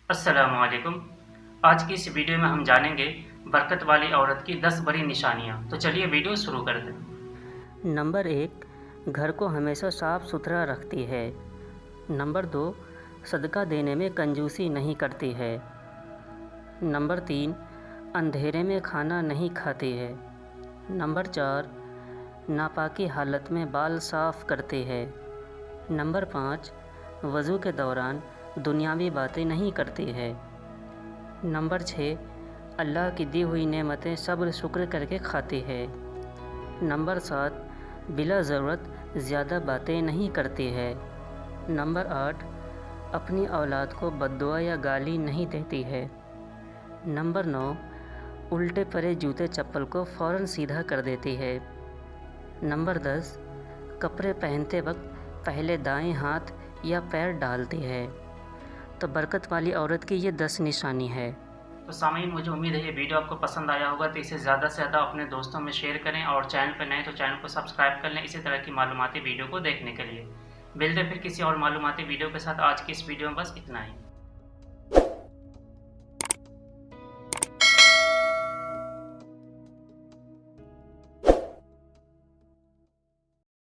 अस्सलामुअलैकुम। आज की इस वीडियो में हम जानेंगे बरकत वाली औरत की 10 बड़ी निशानियाँ। तो चलिए वीडियो शुरू कर दें। नंबर 1, घर को हमेशा साफ सुथरा रखती है। नंबर 2, सदका देने में कंजूसी नहीं करती है। नंबर 3, अंधेरे में खाना नहीं खाती है। नंबर 4, नापाकी हालत में बाल साफ करती है। नंबर 5, वज़ू के दौरान दुनियावी बातें नहीं करती है। नंबर 6, अल्लाह की दी हुई नेमतें सब्र शुक्र करके खाती है। नंबर 7, बिला ज़रूरत ज़्यादा बातें नहीं करती है। नंबर 8, अपनी औलाद को बद्दुआ या गाली नहीं देती है। नंबर 9, उल्टे पड़े जूते चप्पल को फ़ौरन सीधा कर देती है। नंबर 10, कपड़े पहनते वक्त पहले दाएं हाथ या पैर डालती है। तो बरकत वाली औरत की ये 10 निशानी है। तो सामीन, मुझे उम्मीद है ये वीडियो आपको पसंद आया होगा, तो इसे ज़्यादा से ज़्यादा अपने दोस्तों में शेयर करें और चैनल पर नए तो चैनल को सब्सक्राइब कर लें इसी तरह की मालूमाती वीडियो को देखने के लिए। मिलते फिर किसी और मालूमाती वीडियो के साथ। आज की इस वीडियो में बस इतना ही।